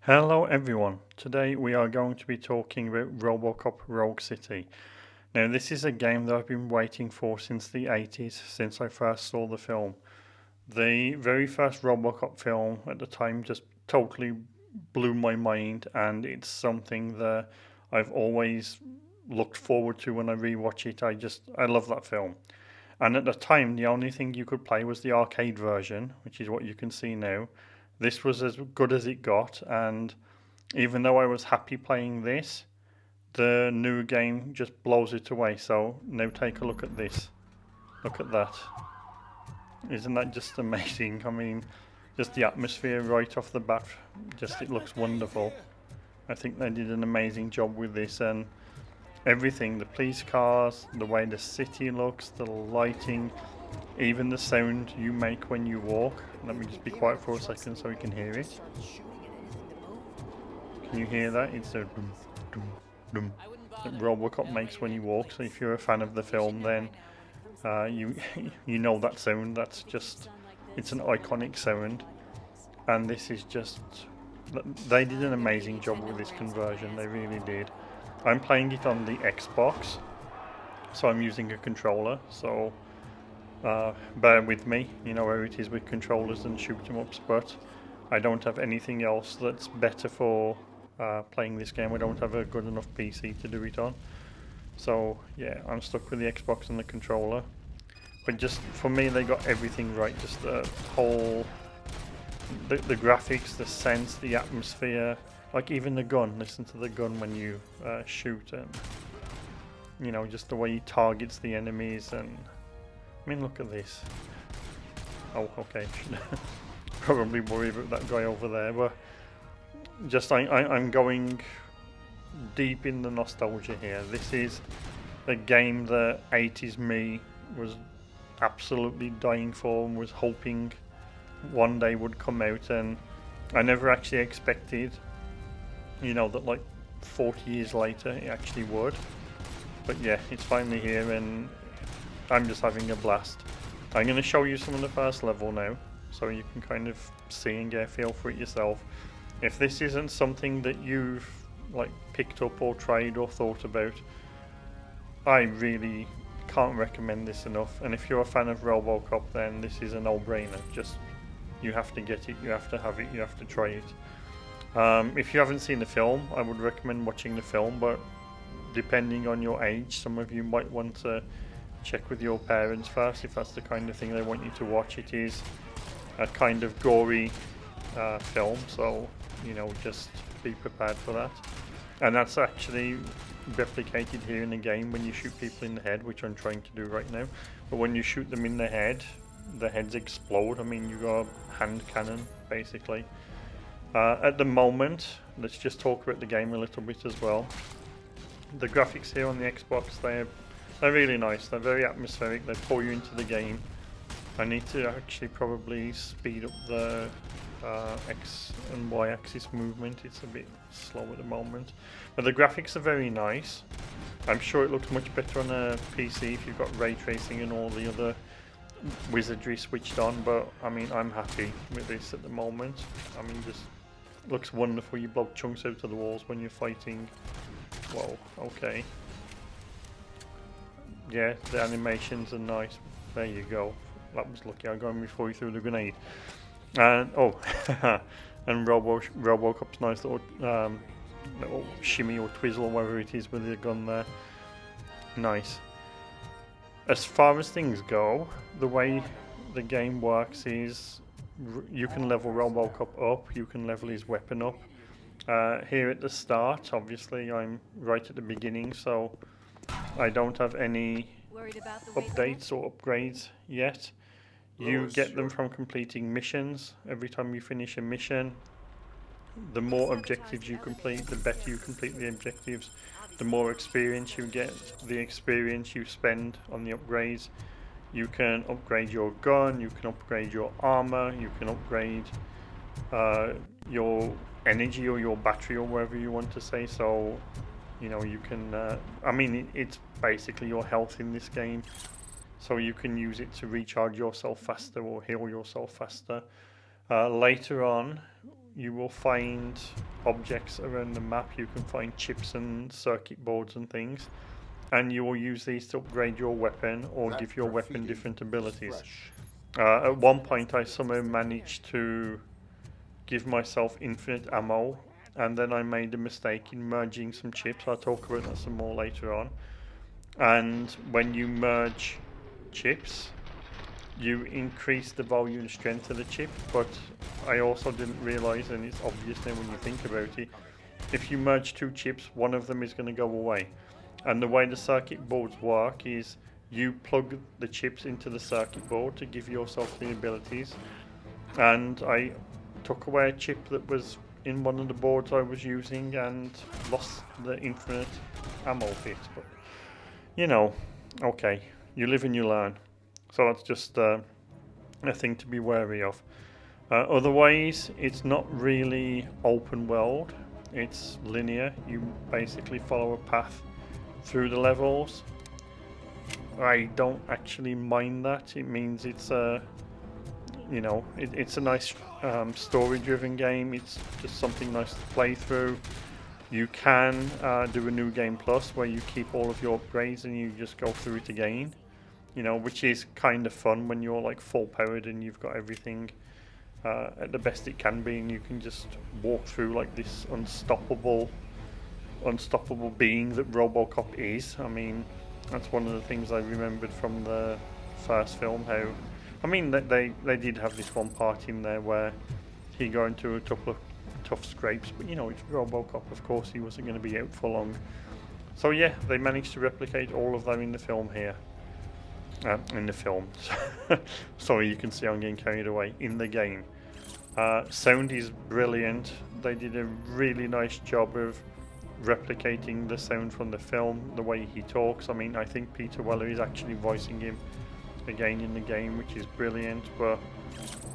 Hello everyone, today we are going to be talking about Robocop Rogue City. Now this is a game that I've been waiting for since the 80s, since I first saw the film. The very first Robocop film at the time just totally blew my mind, and it's something that I've always looked forward to when I rewatch it. I love that film. And at the time the only thing you could play was the arcade version, which is what you can see now. This was as good as it got, and even though I was happy playing this, the new game just blows it away. So now take a look at this. Look at that. Isn't that just amazing? I mean, just the atmosphere right off the bat, just it looks wonderful. I think they did an amazing job with this, and everything, the police cars, the way the city looks, the lighting, even the sound you make when you walk. Let me just be quiet for a second so we can hear it. Can you hear that? It's a dum, dum, dum that Robocop makes when he walks. So if you're a fan of the film, then you you know that sound. It's an iconic sound, and this is just, they did an amazing job with this conversion. They really did. I'm playing it on the Xbox, so I'm using a controller. So bear with me. You know how it is with controllers and shoot 'em ups, but I don't have anything else that's better for playing this game. I don't have a good enough PC to do it on. So yeah, I'm stuck with the Xbox and the controller. But just for me, they got everything right. Just the whole, the graphics, the sense, the atmosphere, like even the gun. Listen to the gun when you shoot, and you know, just the way he targets the enemies. And I mean, look at this. Oh, okay. Should probably worry about that guy over there, but just I'm going deep in the nostalgia here. This is a game that 80s me was absolutely dying for and was hoping one day would come out, and I never actually expected, you know, that like 40 years later it actually would. But yeah, it's finally here and I'm just having a blast. I'm going to show you some of the first level now, so you can kind of see and get a feel for it yourself. If this isn't something that you've like picked up or tried or thought about, I really can't recommend this enough. And if you're a fan of Robocop, then this is a no-brainer. Just, you have to get it, you have to have it, you have to try it. If you haven't seen the film, I would recommend watching the film, but depending on your age, some of you might want to check with your parents first if that's the kind of thing they want you to watch. It is a kind of gory film, so you know, just be prepared for that. And that's actually replicated here in the game when you shoot people in the head, which I'm trying to do right now. But when you shoot them in the heads explode. I mean, you got a hand cannon basically. At the moment, let's just talk about the game a little bit as well. The graphics here on the Xbox, they're really nice. They're very atmospheric. They pull you into the game. I need to actually probably speed up the X and Y axis movement. It's a bit slow at the moment, but the graphics are very nice. I'm sure it looks much better on a PC if you've got ray tracing and all the other wizardry switched on, but I mean, I'm happy with this at the moment. I mean, just looks wonderful. You blow chunks out of the walls when you're fighting. Whoa, okay. Yeah, the animations are nice. There you go. That was lucky. I got him before he threw the grenade. And oh, and Robocop's nice little shimmy or twizzle or whatever it is with the gun there. Nice. As far as things go, the way the game works is you can level Robocop up, you can level his weapon up. Here at the start, obviously I'm right at the beginning, so I don't have any updates or upgrades yet. You get them from completing missions. Every time you finish a mission, the more objectives you complete, the better you complete the objectives, the more experience you get, the experience you spend on the upgrades. You can upgrade your gun, you can upgrade your armor, you can upgrade your energy or your battery or whatever you want to say. So, you know, you can, I mean, it's basically your health in this game. So you can use it to recharge yourself faster or heal yourself faster. Later on, you will find objects around the map. You can find chips and circuit boards and things, and you will use these to upgrade your weapon or give your weapon different abilities. At one point I somehow managed to give myself infinite ammo, and then I made a mistake in merging some chips. I'll talk about that some more later on. And when you merge chips, you increase the volume and strength of the chip, but I also didn't realize, and it's obvious now when you think about it, if you merge two chips, one of them is going to go away. And the way the circuit boards work is you plug the chips into the circuit board to give yourself the abilities. And I took away a chip that was in one of the boards I was using and lost the infinite ammo bit. But, you know, okay, you live and you learn. So that's just a thing to be wary of. Otherwise, it's not really open world. It's linear. You basically follow a path through the levels. I don't actually mind that. It means it's a, you know, it's a nice story-driven game. It's just something nice to play through. You can do a new game plus where you keep all of your upgrades and you just go through it again. You know, which is kind of fun when you're like full powered and you've got everything at the best it can be, and you can just walk through like this unstoppable being that Robocop is. I mean, that's one of the things I remembered from the first film. How, I mean, they did have this one part in there where he got into a couple of tough scrapes, but you know, it's Robocop. Of course, he wasn't going to be out for long. So yeah, they managed to replicate all of that in the film here. In the film. Sorry, you can see I'm getting carried away. In the game. Sound is brilliant. They did a really nice job of replicating the sound from the film, the way he talks. I mean, I think Peter Weller is actually voicing him again in the game, which is brilliant. But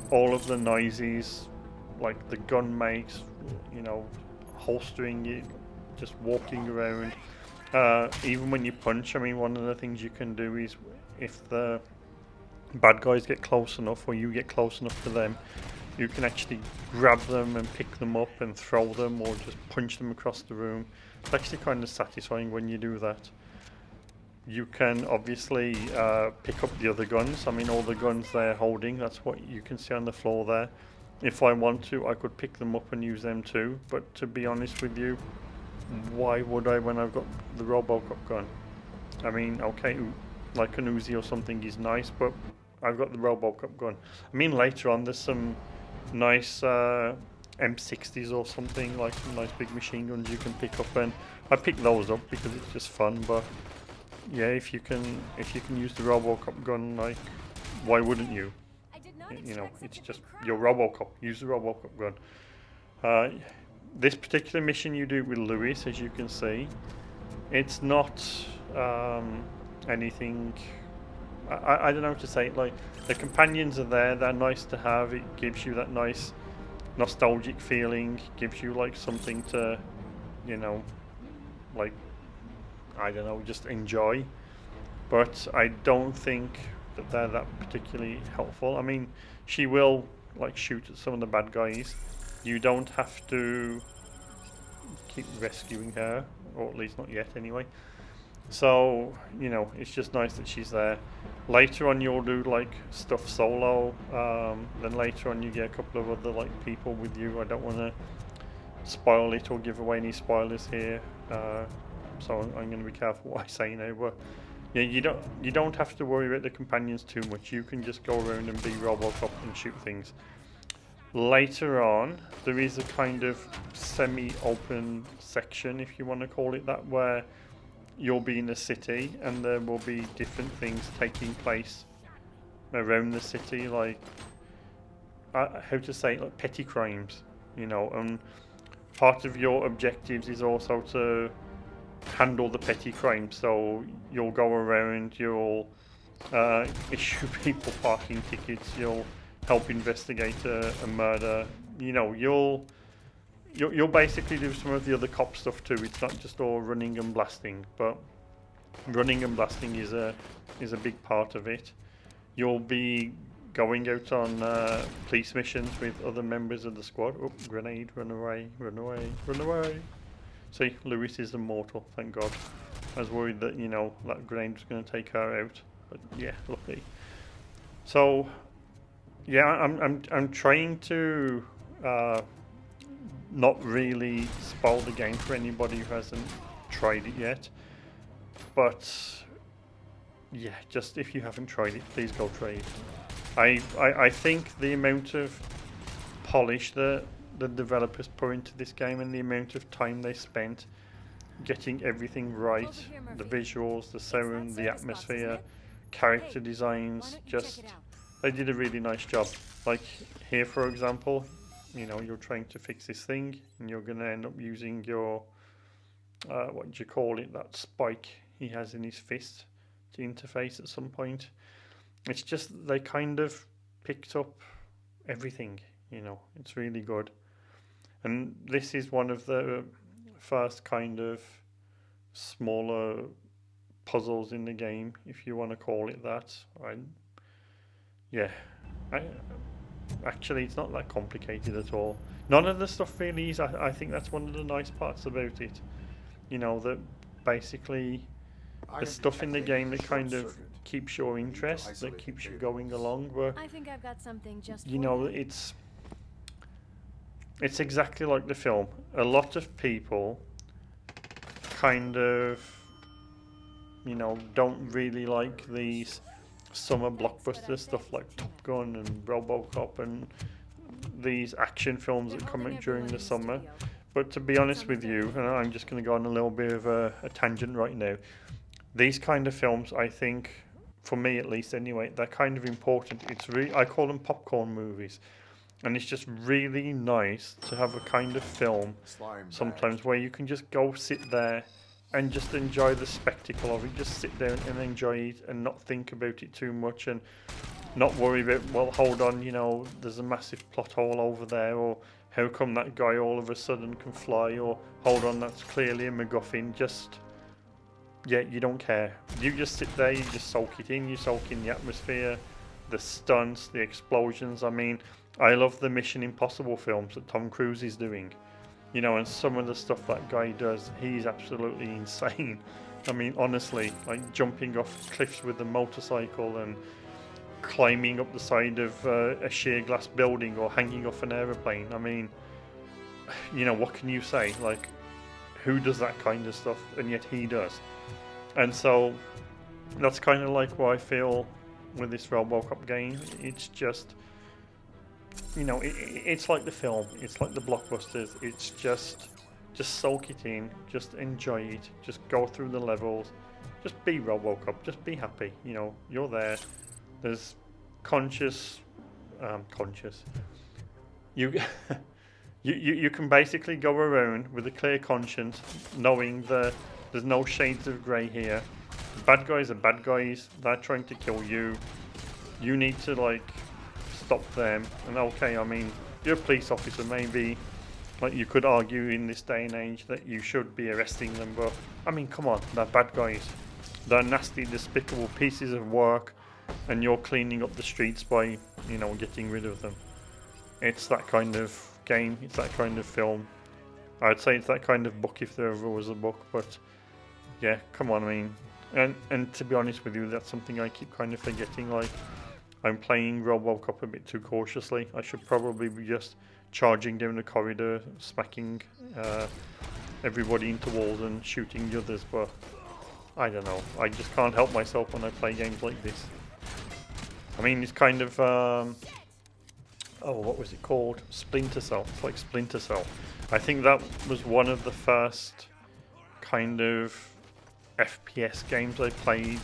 all of the noises, like the gun makes, you know, holstering it, just walking around. Even when you punch, I mean, one of the things you can do is, if the bad guys get close enough or you get close enough to them, you can actually grab them and pick them up and throw them or just punch them across the room. It's actually kind of satisfying when you do that. You can obviously pick up the other guns. I mean, all the guns they're holding, that's what you can see on the floor there. If I want to, I could pick them up and use them too, but to be honest with you, why would I when I've got the Robocop gun? I mean, okay, like an Uzi or something is nice, but I've got the Robocop gun. I mean, later on there's some nice M60s or something, like some nice big machine guns you can pick up, and I pick those up because it's just fun. But yeah, if you can use the Robocop gun, like, why wouldn't you? You know, it's just your Robocop. Use the Robocop gun. This particular mission you do with Lewis, as you can see, it's not anything. I don't know how to say it. Like, the companions are there, they're nice to have. It gives you that nice nostalgic feeling, gives you like something to, you know, like, I don't know, just enjoy. But I don't think that they're that particularly helpful. I mean, she will like shoot at some of the bad guys. You don't have to keep rescuing her, or at least not yet anyway. So, you know, it's just nice that she's there. Later on you'll do like stuff solo, then later on you get a couple of other like people with you. I don't want to spoil it or give away any spoilers here, so I'm going to be careful what I say now. But yeah, you don't have to worry about the companions too much. You can just go around and be Robocop and shoot things. Later on, there is a kind of semi-open section, if you want to call it that, where you'll be in a city and there will be different things taking place around the city, like how to say it, like petty crimes, you know. And part of your objectives is also to handle the petty crimes. So you'll go around, you'll issue people parking tickets, you'll help investigate a murder. You know, you'll basically do some of the other cop stuff too. It's not just all running and blasting, but running and blasting is a big part of it. You'll be going out on police missions with other members of the squad. Oh, grenade, run away, run away, run away. See, Lewis is immortal, thank God. I was worried that, you know, that grenade was going to take her out, but yeah, lucky. So, yeah, I'm trying to not really spoil the game for anybody who hasn't tried it yet. But yeah, just if you haven't tried it, please go try it. I think the amount of polish that the developers put into this game and the amount of time they spent getting everything right, the visuals, the sound, the atmosphere, character designs, just they did a really nice job. Like here, for example, you know, you're trying to fix this thing and you're going to end up using your what do you call it, that spike he has in his fist to interface at some point. It's just they kind of picked up everything, you know, it's really good. And this is one of the first kind of smaller puzzles in the game, if you want to call it that. Actually, it's not that complicated at all. None of the stuff really is. I think that's one of the nice parts about it. You know, that basically the stuff in the game that kind of keeps your interest, that keeps you going along. But I think I've got something just you know, it's exactly like the film. A lot of people kind of, you know, don't really like these summer blockbuster stuff like Top Gun and Robocop and these action films that come out during the summer. But to be honest with you, and I'm just going to go on a little bit of a tangent right now, these kind of films, I think, for me at least anyway, they're kind of important. It's really, I call them popcorn movies. And it's just really nice to have a kind of film sometimes where you can just go sit there and just enjoy the spectacle of it. Just sit down and enjoy it and not think about it too much and not worry about, well, hold on, you know, there's a massive plot hole over there, or how come that guy all of a sudden can fly, or hold on, that's clearly a MacGuffin. Just, yeah, you don't care. You just sit there, you just soak it in, you soak in the atmosphere, the stunts, the explosions. I mean, I love the Mission Impossible films that Tom Cruise is doing. You know, and some of the stuff that guy does, he's absolutely insane. I mean, honestly, like jumping off cliffs with a motorcycle and climbing up the side of a sheer glass building or hanging off an aeroplane. I mean, you know, what can you say? Like, who does that kind of stuff? And yet he does. And so that's kind of like what I feel with this Robocop game. It's just, you know, it's like the film, it's like the blockbusters. It's just soak it in, just enjoy it, just go through the levels, just be Robocop, just be happy. You know, you're there. There's conscious. You you can basically go around with a clear conscience, knowing that there's no shades of grey here. Bad guys are bad guys. They're trying to kill you. You need to like stop them. And okay, I mean, you're a police officer, maybe like you could argue in this day and age that you should be arresting them, but I mean, come on, they're bad guys. They're nasty, despicable pieces of work, and you're cleaning up the streets by, you know, getting rid of them. It's that kind of game, it's that kind of film. I'd say it's that kind of book if there ever was a book, but yeah, come on, I mean, and to be honest with you, that's something I keep kind of forgetting. Like, I'm playing Robocop a bit too cautiously. I should probably be just charging down the corridor, smacking everybody into walls and shooting the others, but I don't know. I just can't help myself when I play games like this. I mean, it's kind of, oh, what was it called? Splinter Cell. It's like Splinter Cell. I think that was one of the first kind of FPS games I played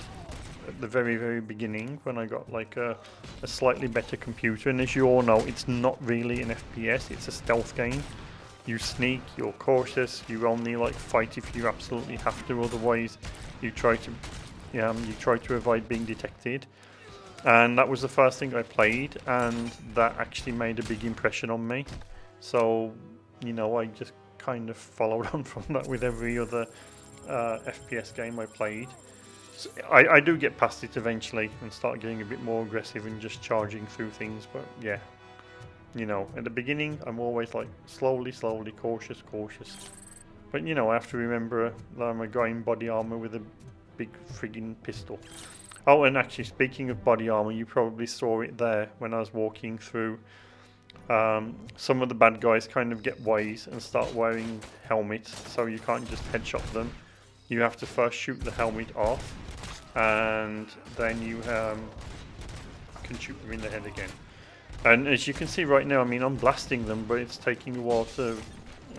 at the very, very beginning when I got like a slightly better computer. And as you all know, it's not really an FPS, it's a stealth game. You sneak, you're cautious, you only like fight if you absolutely have to, otherwise you try to avoid being detected. And that was the first thing I played, and that actually made a big impression on me. So, you know, I just kind of followed on from that with every other FPS game I played. So I do get past it eventually and start getting a bit more aggressive and just charging through things, but yeah. You know, at the beginning, I'm always like slowly, cautious. But you know, I have to remember that I'm a guy in body armor with a big friggin' pistol. Oh, and actually, speaking of body armor, you probably saw it there when I was walking through. Some of the bad guys kind of get wise and start wearing helmets, so you can't just headshot them. You have to first shoot the helmet off, and then you can shoot them in the head again. And as you can see right now, I mean, I'm blasting them, but it's taking a while to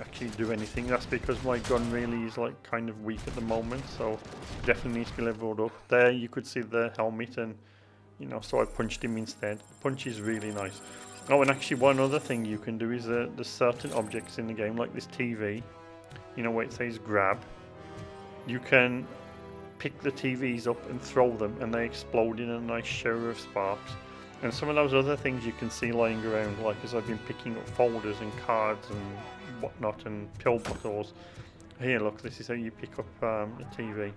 actually do anything. That's because my gun really is like kind of weak at the moment, so definitely needs to be leveled up. There you could see the helmet, and you know, so I punched him instead. The punch is really nice. Oh, and actually one other thing you can do is there's certain objects in the game, like this TV, you know, where it says grab. You can pick the TVs up and throw them, and they explode in a nice shower of sparks. And some of those other things you can see lying around, like as I've been picking up folders and cards and whatnot and pill bottles. Here, look, this is how you pick up a TV.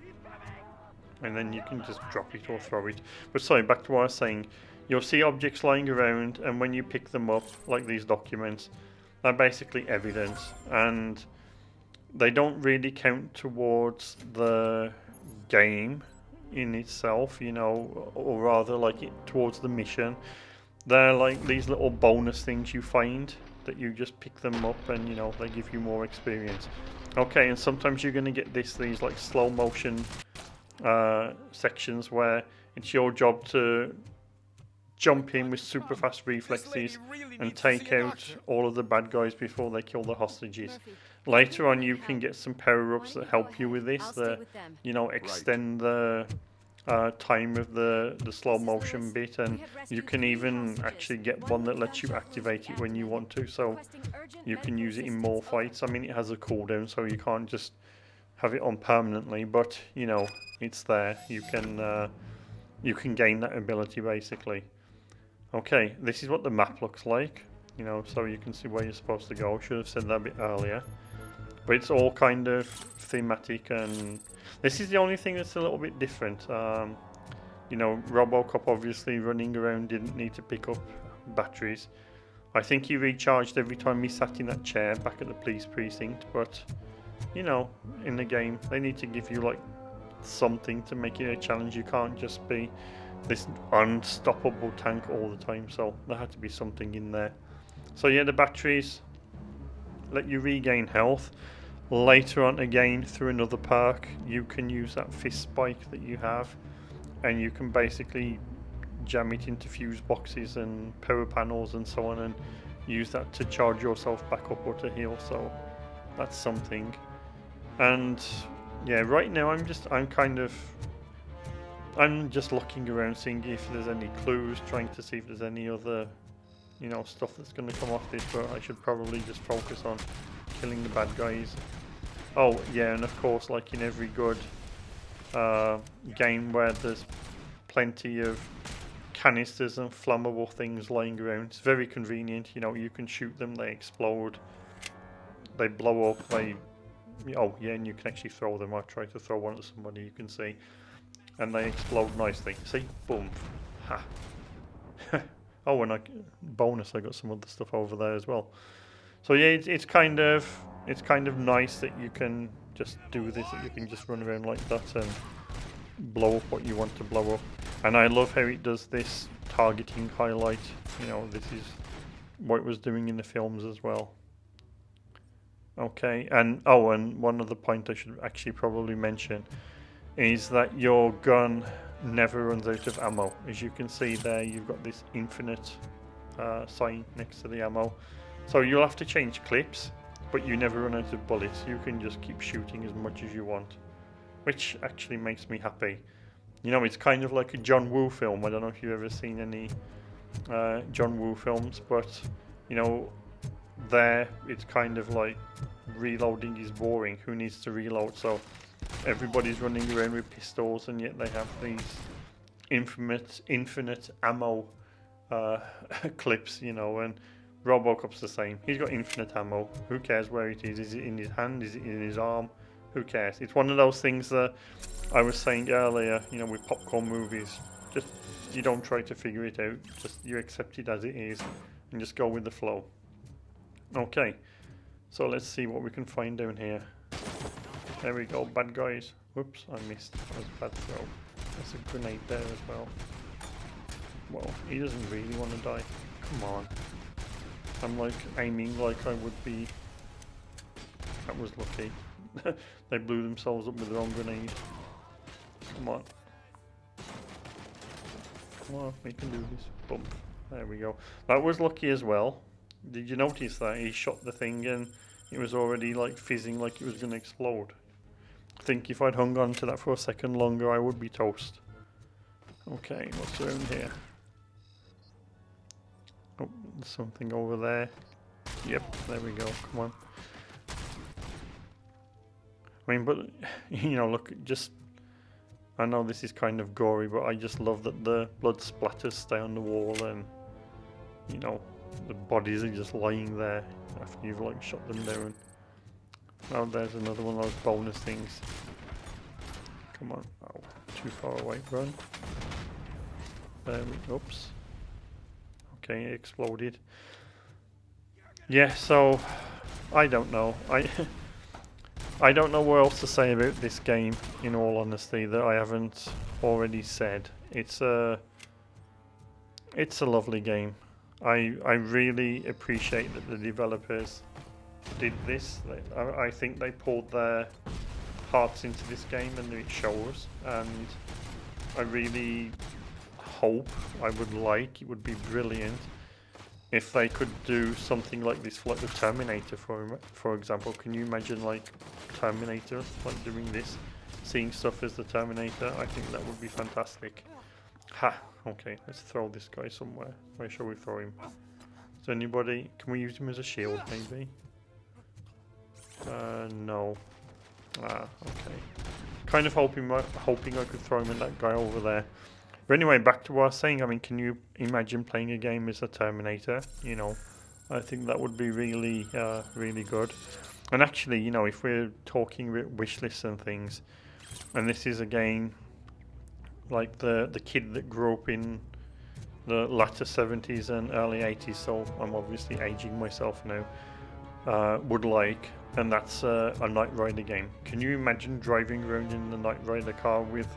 And then you can just drop it or throw it. But sorry, back to what I was saying. You'll see objects lying around, and when you pick them up, like these documents, they're basically evidence. And they don't really count towards the game in itself, you know, or rather like towards the mission. They're like these little bonus things you find that you just pick them up, and you know, they give you more experience. Okay, and sometimes you're going to get these like slow motion sections where it's your job to jump in with super fast reflexes and take out all of the bad guys before they kill the hostages. Later on, you can get some power-ups that help you with this, that, you know, extend the time of the slow motion bit, and you can even actually get one that lets you activate it when you want to, so you can use it in more fights. I mean, it has a cooldown, so you can't just have it on permanently, but you know, it's there. You can gain that ability basically. Okay, this is what the map looks like, you know, so you can see where you're supposed to go. Should have said that a bit earlier. But it's all kind of thematic, and this is the only thing that's a little bit different. You know, Robocop obviously running around didn't need to pick up batteries. I think he recharged every time he sat in that chair back at the police precinct, but you know, in the game they need to give you like something to make it a challenge. You can't just be this unstoppable tank all the time, so there had to be something in there. So yeah, the batteries let you regain health. Later on again, through another perk, you can use that fist spike that you have, and you can basically jam it into fuse boxes and power panels and so on, and use that to charge yourself back up or to heal, so that's something. And yeah, right now I'm just looking around, seeing if there's any clues, trying to see if there's any other, you know, stuff that's going to come off this, but I should probably just focus on killing the bad guys. Oh yeah, and of course, like in every good game where there's plenty of canisters and flammable things lying around, it's very convenient. You know, you can shoot them, they explode, they blow up, oh yeah, and you can actually throw them. I tried to throw one at somebody, you can see, and they explode nicely. See, boom, ha. Oh, and bonus, I got some other stuff over there as well. So yeah, it's kind of nice that you can just do this, that you can just run around like that and blow up what you want to blow up. And I love how it does this targeting highlight. You know, this is what it was doing in the films as well. Okay, and oh, and one other point I should actually probably mention is that your gun never runs out of ammo. As you can see there, you've got this infinite sign next to the ammo. So you'll have to change clips, but you never run out of bullets. You can just keep shooting as much as you want, which actually makes me happy. You know, it's kind of like a John Woo film. I don't know if you've ever seen any John Woo films, but you know, there it's kind of like reloading is boring. Who needs to reload? So everybody's running around with pistols, and yet they have these infinite ammo clips, you know. And Robocop's the same. He's got infinite ammo. Who cares where it is? Is it in his hand? Is it in his arm? who cares? It's one of those things that I was saying earlier, you know, with popcorn movies. Just, you don't try to figure it out. Just, you accept it as it is and just go with the flow. Okay, so let's see what we can find down here. There we go, bad guys. Whoops, I missed. That was a bad throw. There's a grenade there as well. Well, he doesn't really want to die. Come on. I'm like aiming like I would be. That was lucky. They blew themselves up with their own grenade. Come on. Come on, we can do this. Boom. There we go. That was lucky as well. Did you notice that? He shot the thing and it was already like fizzing like it was going to explode. I think if I'd hung on to that for a second longer, I would be toast. Okay, what's around here? Oh, there's something over there. Yep, there we go. Come on. I mean, but, you know, look, just... I know this is kind of gory, but I just love that the blood splatters stay on the wall and, you know, the bodies are just lying there after you've, like, shot them down. Oh, there's another one of those bonus things. Come on. Oh, too far away. Run. There we... Oops. Okay, it exploded. Yeah, so... I don't know. I don't know what else to say about this game, in all honesty, that I haven't already said. It's a lovely game. I really appreciate that the developers did this. I think they poured their hearts into this game and it shows. And I really hope, I would like, it would be brilliant if they could do something like this for like the Terminator, for example. Can you imagine like Terminator like doing this, seeing stuff as the Terminator? I think that would be fantastic. Ha! Okay, let's throw this guy somewhere. Where shall we throw him? Is there anybody? Can we use him as a shield maybe? No. Ah, okay. Kind of hoping I could throw him at that guy over there. But anyway, back to what I was saying. I mean, can you imagine playing a game as a Terminator? You know, I think that would be really, really good. And actually, you know, if we're talking wish lists and things, and this is again like the kid that grew up in the latter 70s and early 80s, so I'm obviously aging myself now, would like, and that's a Knight Rider game. Can you imagine driving around in the Knight Rider car with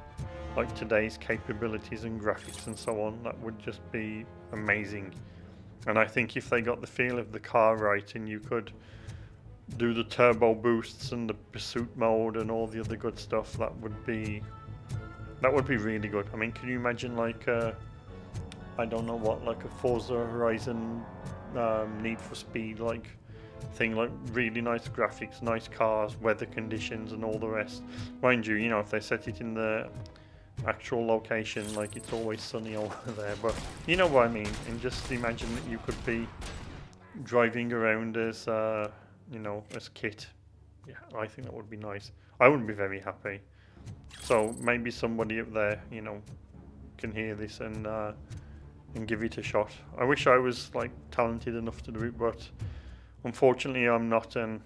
like today's capabilities and graphics and so on? That would just be amazing. And I think if they got the feel of the car right and you could do the turbo boosts and the pursuit mode and all the other good stuff, that would be really good. I mean, can you imagine like I don't know what, like a Forza Horizon Need for Speed like thing, like really nice graphics, nice cars, weather conditions and all the rest. Mind you, you know, if they set it in the actual location, like it's always sunny over there, but you know what I mean. And just imagine that you could be driving around as you know, as Kit. Yeah, I think that would be nice. I would be very happy. So maybe somebody up there, you know, can hear this and give it a shot. I wish I was like talented enough to do it, but unfortunately I'm not, and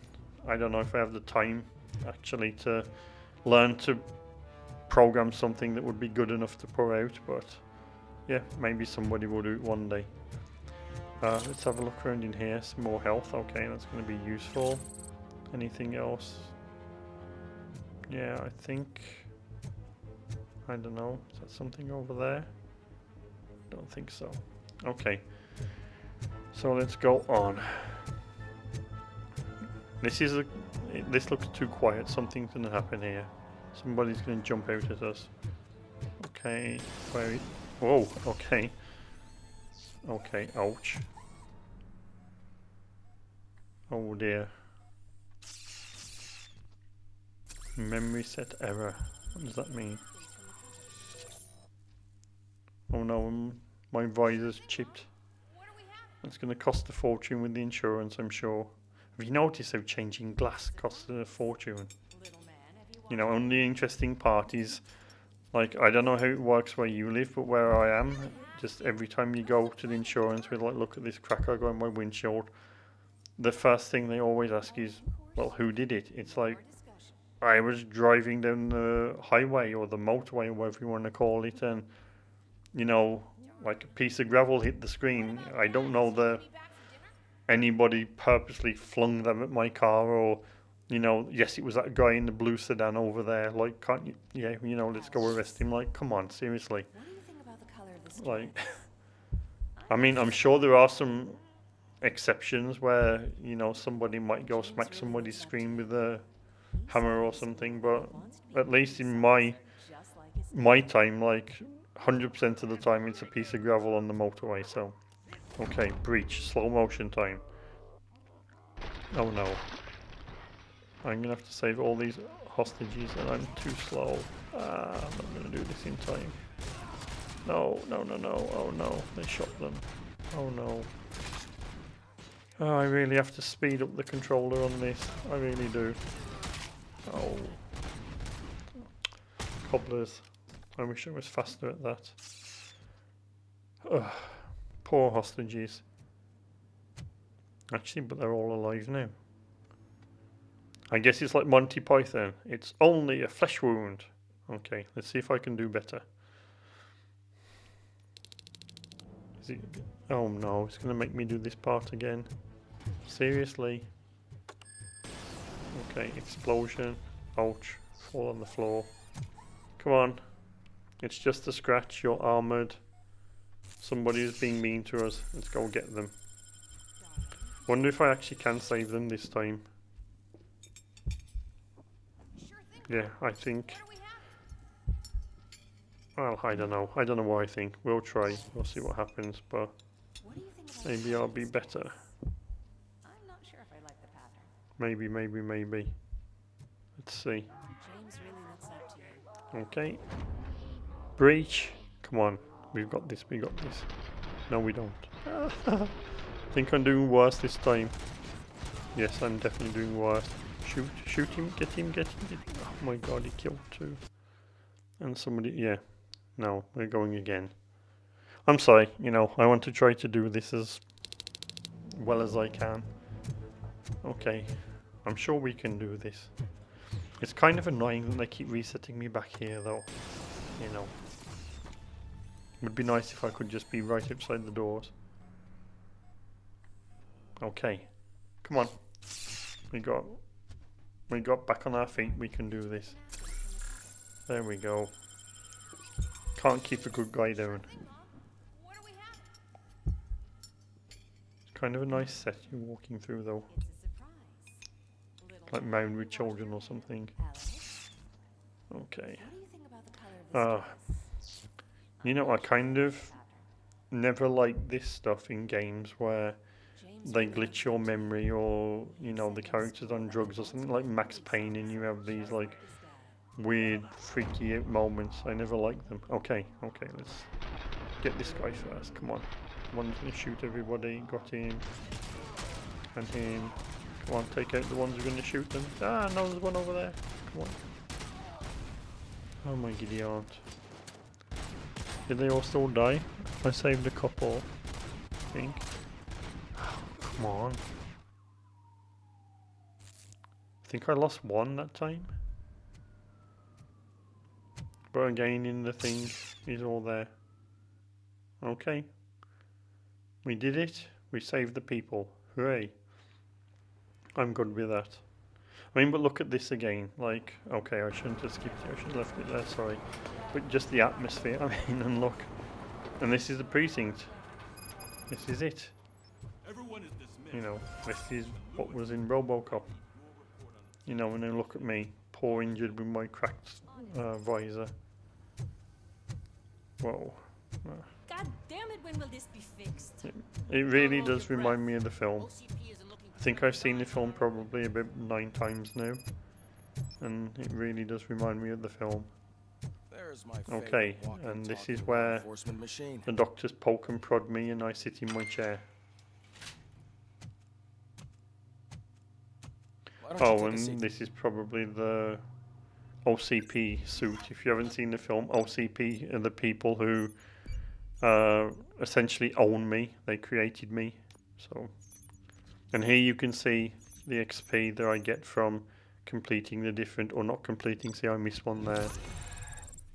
I don't know if I have the time actually to learn to program something that would be good enough to put out. But yeah, maybe somebody will do it one day. Let's have a look around in here. Some more health. Okay, that's going to be useful. Anything else? Yeah, I think, I don't know, is that something over there? Don't think so. Okay, so let's go on. This looks too quiet. Something's going to happen here. Somebody's going to jump out at us. Okay, whoa, okay. Okay, ouch. Oh dear. Memory set error. What does that mean? Oh no, my visor's chipped. It's going to cost a fortune with the insurance, I'm sure. Have you noticed how changing glass costs a fortune? You know, and the interesting part is, like, I don't know how it works where you live, but where I am, just every time you go to the insurance with, like, look at this crack I got in my windshield, the first thing they always ask is, well, who did it? It's like, I was driving down the highway or the motorway or whatever you want to call it, and you know, like a piece of gravel hit the screen. I don't know that anybody purposely flung them at my car, or you know, yes, it was that guy in the blue sedan over there. Like, can't you? Yeah, you know, let's go arrest him. Like, come on, seriously. Like, I mean, I'm sure there are some exceptions where you know somebody might go smack somebody's screen with a hammer or something, but at least in my time, like 100% of the time, it's a piece of gravel on the motorway. So, okay, breach, slow motion time. Oh no, I'm gonna have to save all these hostages, and I'm too slow. I'm not gonna do this in time. No, no, no, no. Oh no, they shot them. Oh no. Oh, I really have to speed up the controller on this. I really do. Oh. Cobblers. I wish I was faster at that. Ugh. Poor hostages. Actually, but they're all alive now. I guess it's like Monty Python. It's only a flesh wound. Okay, let's see if I can do better. Is it? Oh no, it's going to make me do this part again. Seriously? Okay, explosion. Ouch. Fall on the floor. Come on. It's just a scratch. You're armoured. Somebody is being mean to us. Let's go get them. Wonder if I actually can save them this time. Yeah, I think. Well, I don't know. I don't know what I think. We'll try. We'll see what happens, but maybe I'll be better. I'm not sure if I like the pattern. Maybe, maybe, maybe. Let's see. James really looks up to you. Okay. Breach. Come on. We've got this. We got this. No, we don't. I think I'm doing worse this time. Yes, I'm definitely doing worse. Shoot. Shoot him. Get him. Get him. Get him. Oh my god, he killed two. And somebody... Yeah. No, we're going again. I'm sorry. You know, I want to try to do this as well as I can. Okay. I'm sure we can do this. It's kind of annoying that they keep resetting me back here, though. You know. It would be nice if I could just be right outside the doors. Okay. Come on. We got back on our feet. We can do this. There we go. Can't keep a good guy down. Kind of a nice set you're walking through, though. Like Mound with Children or something. Okay. You know, I kind of never like this stuff in games where they glitch your memory, or, you know, the character's on drugs or something like Max Payne, and you have these, like, weird, freaky out moments. I never like them. Okay, let's get this guy first. Come on. One's gonna shoot everybody. Got him. And him. Come on, take out the ones who are gonna shoot them. Ah, no, there's one over there. Come on. Oh my giddy aunt. Did they all still die? I saved a couple, I think. Oh, come on. I think I lost one that time. But again, in the thing, he's all there. Okay. We did it. We saved the people. Hooray. I'm good with that. I mean, but look at this again. Like, okay, I shouldn't have skipped it. I should have left it there, sorry. But just the atmosphere, I mean, and look. And this is the precinct. This is it. You know, this is what was in Robocop. You know, and then look at me, poor injured with my cracked visor. Whoa. God damn it, when will this be fixed? It really does remind me of the film. I think I've seen the film probably about 9 times now. And it really does remind me of the film. Okay, and this is where the doctors poke and prod me and I sit in my chair. Oh, and this is probably the OCP suit. If you haven't seen the film, OCP are the people who essentially own me. They created me. So, and here you can see the XP that I get from completing the different, or not completing, see I missed one there.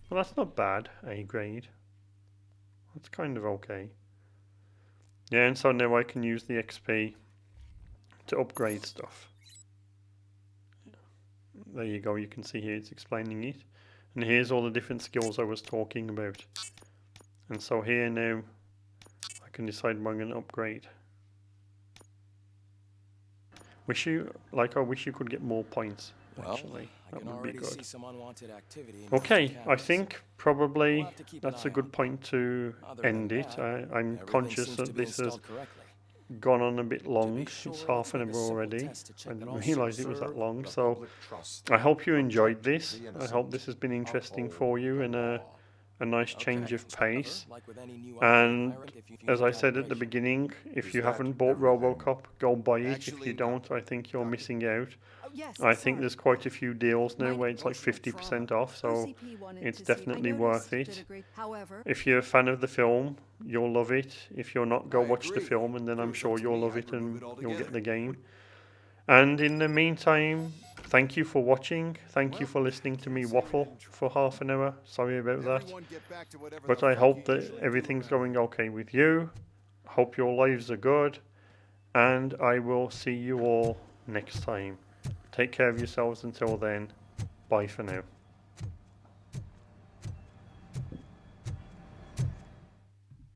Well, that's not bad, A grade. That's kind of okay. Yeah, and so now I can use the XP to upgrade stuff. There you go, you can see here it's explaining it. And here's all the different skills I was talking about. And so here now, I can decide what I'm going to upgrade. I wish you could get more points, actually. That would be good. Okay, I think probably that's a good point to end it. I'm conscious that this has gone on a bit long. It's half an hour already. I didn't realise it was that long. So I hope you enjoyed this. I hope this has been interesting for you and a nice change of pace. And as I said at the beginning, if you haven't bought Robocop, go buy it. If you don't, I think you're missing out. I think there's quite a few deals now where it's like 50% off, so it's definitely worth it. If you're a fan of the film, you'll love it. If you're not, go watch the film, and then I'm sure you'll love it and you'll get the game. And in the meantime, thank you for watching. Thank you for listening to me waffle for half an hour. Sorry about that. But I hope that everything's going okay with you. Hope your lives are good. And I will see you all next time. Take care of yourselves until then. Bye for now.